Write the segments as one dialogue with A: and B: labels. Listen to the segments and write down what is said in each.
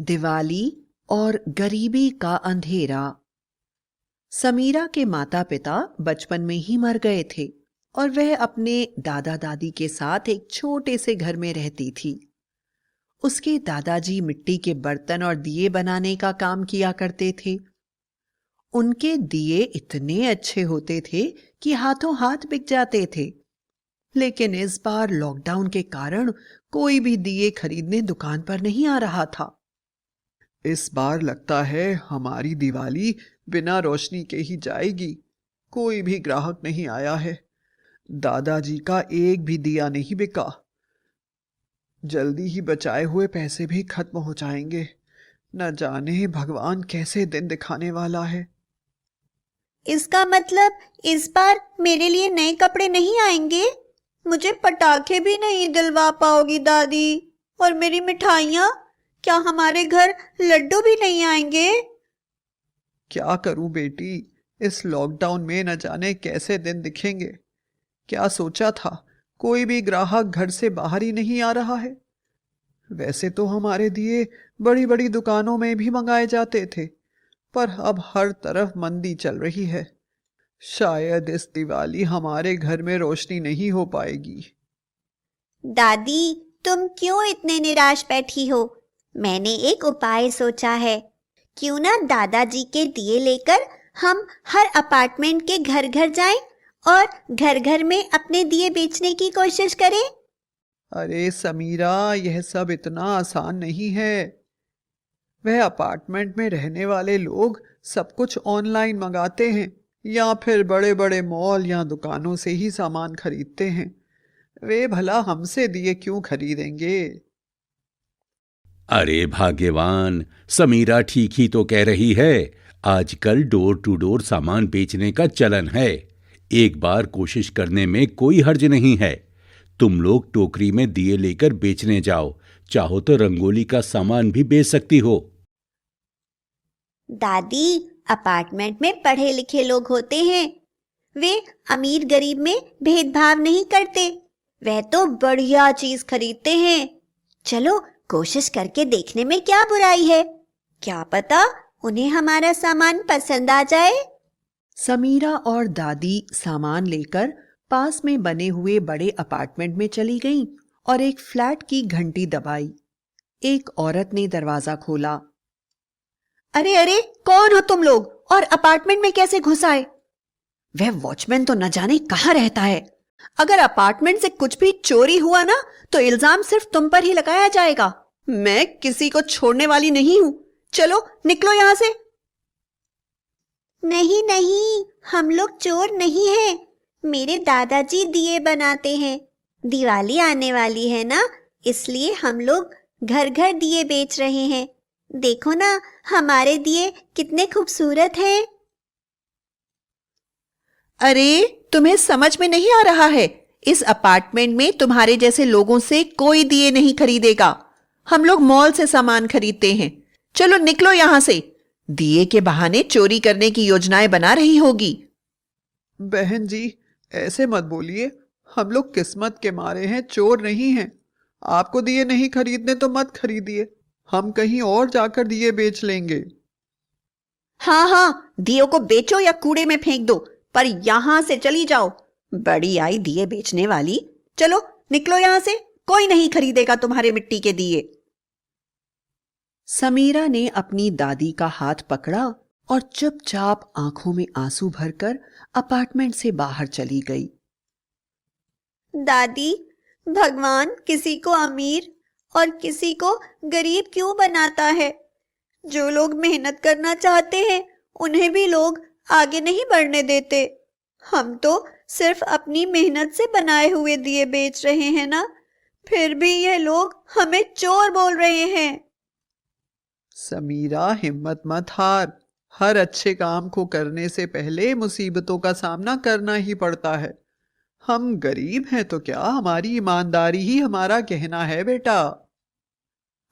A: दिवाली और गरीबी का अंधेरा। समीरा के माता पिता बचपन में ही मर गए थे और वह अपने दादा दादी के साथ एक छोटे से घर में रहती थी। उसके दादाजी मिट्टी के बर्तन और दिए बनाने का काम किया करते थे। उनके दिए इतने अच्छे होते थे कि हाथों हाथ बिक जाते थे। लेकिन इस बार लॉकडाउन के कारण कोई भी दिए खरीदने दुकान पर नहीं आ रहा था।
B: इस बार लगता है हमारी दिवाली बिना रोशनी के ही जाएगी। कोई भी ग्राहक नहीं आया है। दादाजी का एक भी दिया नहीं बिका। जल्दी ही बचाए हुए पैसे भी खत्म हो जाएंगे। न जाने भगवान कैसे दिन दिखाने वाला है।
C: इसका मतलब इस बार मेरे लिए नए कपड़े नहीं आएंगे। मुझे पटाखे भी नहीं दिलवा पाओगी दादी। और मेरी मिठाइयाँ, क्या हमारे घर लड्डू भी नहीं आएंगे?
B: क्या करूं बेटी, इस लॉकडाउन में न जाने कैसे दिन दिखेंगे। क्या सोचा था, कोई भी ग्राहक घर से बाहर ही नहीं आ रहा है। वैसे तो हमारे दिए बड़ी बड़ी दुकानों में भी मंगाए जाते थे, पर अब हर तरफ मंदी चल रही है। शायद इस दिवाली हमारे घर में रोशनी नहीं हो पाएगी।
C: दादी, तुम क्यों इतने निराश बैठी हो? मैंने एक उपाय सोचा है। क्यों ना दादाजी के दिए लेकर हम हर अपार्टमेंट के घर घर जाएं और घर घर में अपने दिए बेचने की कोशिश करें।
B: अरे समीरा, यह सब इतना आसान नहीं है। वह अपार्टमेंट में रहने वाले लोग सब कुछ ऑनलाइन मंगाते हैं या फिर बड़े बड़े मॉल या दुकानों से ही सामान खरीदते हैं। वे भला हमसे दिए क्यों खरीदेंगे।
D: अरे भाग्यवान, समीरा ठीक ही तो कह रही है। आजकल डोर टू डोर सामान बेचने का चलन है। एक बार कोशिश करने में कोई हर्ज नहीं है। तुम लोग टोकरी में दिए लेकर बेचने जाओ। चाहो तो रंगोली का सामान भी बेच सकती हो।
C: दादी, अपार्टमेंट में पढ़े लिखे लोग होते हैं। वे अमीर गरीब में भेदभाव नहीं करते। वह तो बढ़िया चीज खरीदते हैं। चलो कोशिश करके देखने में क्या बुराई है। क्या पता उन्हें हमारा सामान पसंद आ जाए।
A: समीरा और दादी सामान लेकर पास में बने हुए बड़े अपार्टमेंट में चली गईं और एक फ्लैट की घंटी दबाई। एक औरत ने दरवाजा खोला। अरे अरे, कौन हो तुम लोग और अपार्टमेंट में कैसे घुस आए? वह वॉचमैन तो न जाने कहाँ रहता है। अगर अपार्टमेंट से कुछ भी चोरी हुआ ना तो इल्जाम सिर्फ तुम पर ही लगाया जाएगा। मैं किसी को छोड़ने वाली नहीं हूं। चलो निकलो यहां से।
C: नहीं नहीं, हम लोग चोर नहीं हैं। मेरे दादाजी दिए बनाते हैं। दिवाली आने वाली है ना, इसलिए हम लोग घर घर दिए बेच रहे हैं। देखो ना, हमारे दिए कितने खूबसूरत हैं।
A: अरे, तुम्हें समझ में नहीं आ रहा है? इस अपार्टमेंट में तुम्हारे जैसे लोगों से कोई दिए नहीं खरीदेगा। हम लोग मॉल से सामान खरीदते हैं। चलो निकलो यहां से। दिए के बहाने चोरी करने की योजनाएं बना रही होगी।
B: बहन जी, ऐसे मत बोलिए। हम लोग किस्मत के मारे हैं, चोर नहीं हैं। आपको दिए नहीं खरीदने तो मत खरीदिए। हम कहीं और जाकर दिए बेच लेंगे।
A: हाँ हाँ, दियों को बेचो या कूड़े में फेंक दो, पर यहां से चली जाओ। बड़ी आई दिए बेचने वाली। चलो निकलो यहां से। कोई नहीं खरीदेगा तुम्हारे मिट्टी के दिए। समीरा ने अपनी दादी का हाथ पकड़ा और चुपचाप आंखों में आंसू भरकर अपार्टमेंट से बाहर चली गई।
C: दादी, भगवान किसी को अमीर और किसी को गरीब क्यों बनाता है? जो लोग मेहनत करना चाहते हैं उन्हें भी लोग आगे नहीं बढ़ने देते। हम तो सिर्फ अपनी मेहनत से बनाए हुए दिए बेच रहे हैं ना, फिर भी ये लोग हमें चोर बोल रहे हैं।
B: समीरा, हिम्मत मत हार। हर अच्छे काम को करने से पहले मुसीबतों का सामना करना ही पड़ता है। हम गरीब हैं तो क्या, हमारी ईमानदारी ही हमारा कहना है बेटा।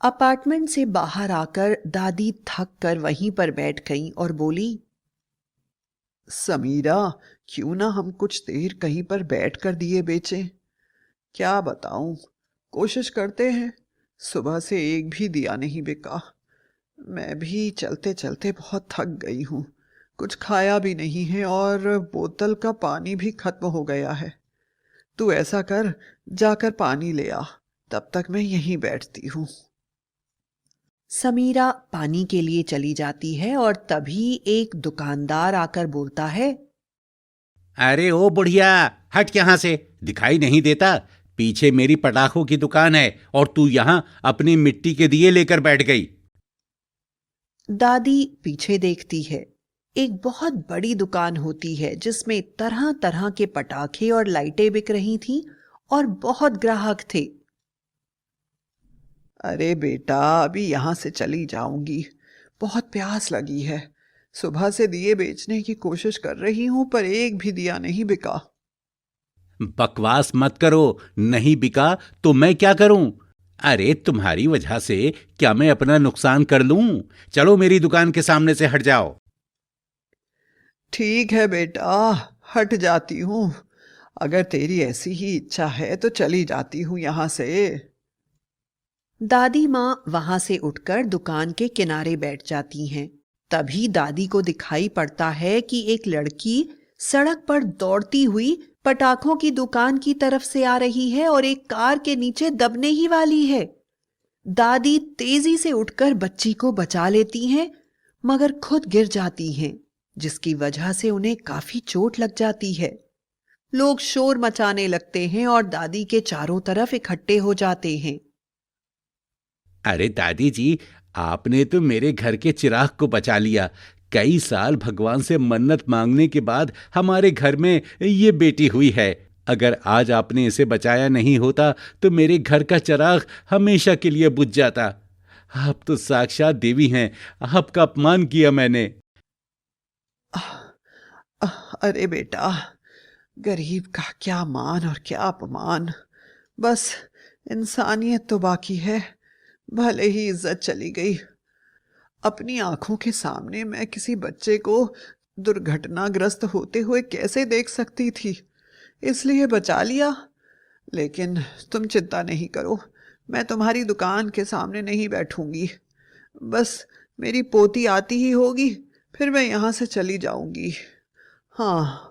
A: अपार्टमेंट से बाहर आकर दादी थक कर वहीं पर बैठ गई और बोली,
B: समीरा, क्यों ना हम कुछ देर कहीं पर बैठ कर दिए बेचें। क्या बताऊं, कोशिश करते हैं। सुबह से एक भी दिया नहीं बिका। मैं भी चलते चलते बहुत थक गई हूँ। कुछ खाया भी नहीं है और बोतल का पानी भी खत्म हो गया है। तू ऐसा कर, जाकर पानी ले आ, तब तक मैं यहीं बैठती हूँ।
A: समीरा पानी के लिए चली जाती है और तभी एक दुकानदार आकर बोलता है,
D: अरे ओ बुढ़िया, हट यहाँ से, दिखाई नहीं देता? पीछे मेरी पटाखों की दुकान है और तू यहाँ अपनी मिट्टी के दिए लेकर बैठ गई।
A: दादी पीछे देखती है। एक बहुत बड़ी दुकान होती है जिसमें तरह तरह के पटाखे और लाइटें बिक रही थीं और बहुत ग्राहक थे।
B: अरे बेटा, अभी यहाँ से चली जाऊंगी, बहुत प्यास लगी है। सुबह से दिए बेचने की कोशिश कर रही हूँ पर एक भी दिया नहीं बिका।
D: बकवास मत करो, नहीं बिका तो मैं क्या करूं? अरे तुम्हारी वजह से क्या मैं अपना नुकसान कर लूं? चलो मेरी दुकान के सामने से हट जाओ।
B: ठीक है बेटा, हट जाती हूँ। अगर तेरी ऐसी ही इच्छा है तो चली जाती हूँ यहाँ से।
A: दादी माँ वहां से उठकर दुकान के किनारे बैठ जाती हैं। तभी दादी को दिखाई पड़ता है कि एक लड़की सड़क पर दौड़ती हुई पटाखों की दुकान की तरफ से आ रही है और एक कार के नीचे दबने ही वाली है। दादी तेजी से उठकर बच्ची को बचा लेती हैं, मगर खुद गिर जाती हैं, जिसकी वजह से उन्हें काफी चोट लग जाती है। लोग शोर मचाने लगते हैं और दादी के चारों तरफ इकट्ठे हो जाते हैं।
D: अरे दादी जी, आपने तो मेरे घर के चिराग को बचा लिया। कई साल भगवान से मन्नत मांगने के बाद हमारे घर में ये बेटी हुई है। अगर आज आपने इसे बचाया नहीं होता तो मेरे घर का चिराग हमेशा के लिए बुझ जाता। आप तो साक्षात देवी हैं, आपका अपमान किया मैंने।
B: अरे बेटा, गरीब का क्या मान और क्या अपमान। बस इंसानियत तो बाकी है। भले ही इज्जत चली गई। अपनी आंखों के सामने मैं किसी बच्चे को दुर्घटनाग्रस्त होते हुए कैसे देख सकती थी, इसलिए बचा लिया। लेकिन तुम चिंता नहीं करो, मैं तुम्हारी दुकान के सामने नहीं बैठूंगी। बस मेरी पोती आती ही होगी, फिर मैं यहाँ से चली जाऊंगी। हाँ।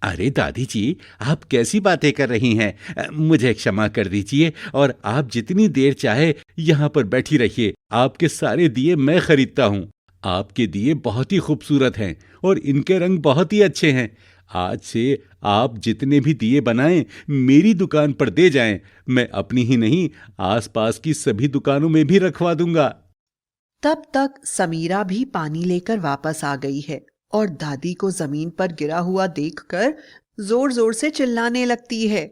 D: अरे दादी जी, आप कैसी बातें कर रही हैं? मुझे क्षमा कर दीजिए और आप जितनी देर चाहे यहाँ पर बैठी रहिए। आपके सारे दिए मैं खरीदता हूँ। आपके दिए बहुत ही खूबसूरत हैं और इनके रंग बहुत ही अच्छे हैं। आज से आप जितने भी दिए बनाएं मेरी दुकान पर दे जाएं। मैं अपनी ही नहीं, आसपास की सभी दुकानों में भी रखवा दूंगा।
A: तब तक समीरा भी पानी लेकर वापस आ गई है और दादी को जमीन पर गिरा हुआ देखकर जोर जोर से चिल्लाने लगती है।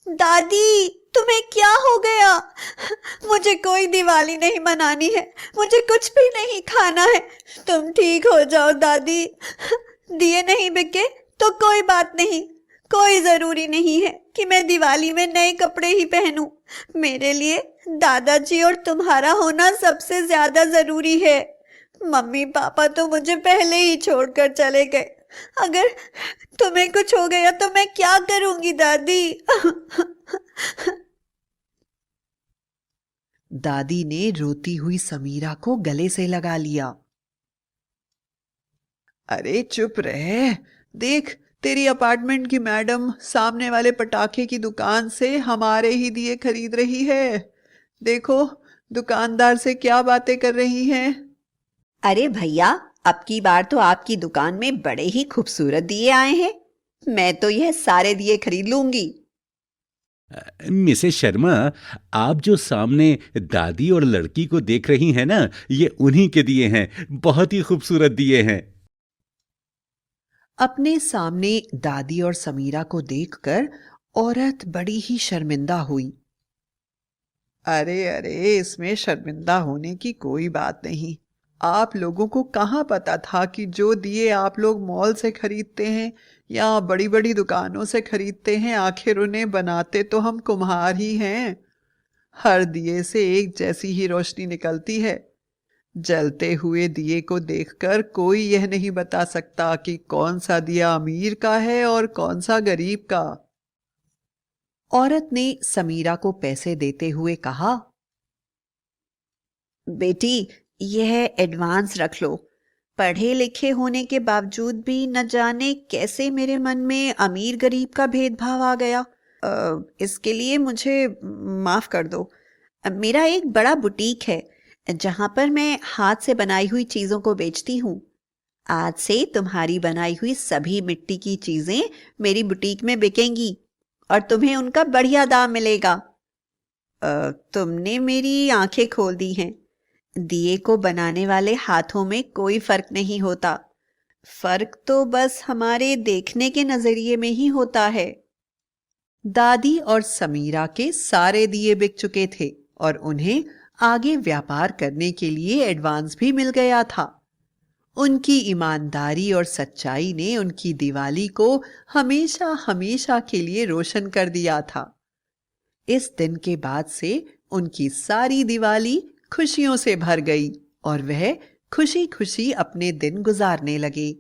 C: दादी, तुम्हें क्या हो गया? मुझे कोई दिवाली नहीं मनानी है, मुझे कुछ भी नहीं खाना है। तुम ठीक हो जाओ दादी। दिए नहीं बिके तो कोई बात नहीं, कोई जरूरी नहीं है कि मैं दिवाली में नए कपड़े ही पहनूं। मेरे लिए दादाजी और तुम्हारा होना सबसे ज्यादा जरूरी है। मम्मी पापा तो मुझे पहले ही छोड़कर चले गए। अगर तुम्हें कुछ हो गया तो मैं क्या करूंगी दादी?
A: दादी ने रोती हुई समीरा को गले से लगा लिया।
B: अरे चुप रहे। देख, तेरी अपार्टमेंट की मैडम सामने वाले पटाखे की दुकान से हमारे ही दिए खरीद रही है। देखो, दुकानदार से क्या बातें कर रही हैं।
C: अरे भैया, अब की बार तो आपकी दुकान में बड़े ही खूबसूरत दिए आए हैं। मैं तो यह सारे दिए खरीद लूंगी।
D: मिसेस शर्मा, आप जो सामने दादी और लड़की को देख रही हैं ना, ये उन्हीं के दिए हैं। बहुत ही खूबसूरत दिए हैं।
A: अपने सामने दादी और समीरा को देखकर औरत बड़ी ही शर्मिंदा हुई।
B: अरे अरे, इसमें शर्मिंदा होने की कोई बात नहीं। आप लोगों को कहाँ पता था कि जो दिए आप लोग मॉल से खरीदते हैं या बड़ी बड़ी दुकानों से खरीदते हैं, आखिर उन्हें बनाते तो हम कुम्हार ही हैं। हर दिए से एक जैसी ही रोशनी निकलती है। जलते हुए दिए को देखकर कोई यह नहीं बता सकता कि कौन सा दिया अमीर का है और कौन सा गरीब का।
A: औरत ने समीरा को पैसे देते हुए कहा,
C: बेटी, यह एडवांस रख लो। पढ़े लिखे होने के बावजूद भी न जाने कैसे मेरे मन में अमीर गरीब का भेदभाव आ गया। इसके लिए मुझे माफ कर दो। मेरा एक बड़ा बुटीक है जहां पर मैं हाथ से बनाई हुई चीजों को बेचती हूँ। आज से तुम्हारी बनाई हुई सभी मिट्टी की चीजें मेरी बुटीक में बिकेंगी और तुम्हें उनका बढ़िया दाम मिलेगा। तुमने मेरी आंखें खोल दी हैं। दिए को बनाने वाले हाथों में कोई फर्क नहीं होता। फर्क तो बस हमारे देखने के नजरिए में ही होता है।
A: दादी और समीरा के सारे दिए बिक चुके थे और उन्हें आगे व्यापार करने के लिए एडवांस भी मिल गया था। उनकी ईमानदारी और सच्चाई ने उनकी दिवाली को हमेशा हमेशा के लिए रोशन कर दिया था। इस दिन के बाद से उनकी सारी दिवाली खुशियों से भर गई और वह खुशी खुशी अपने दिन गुजारने लगे।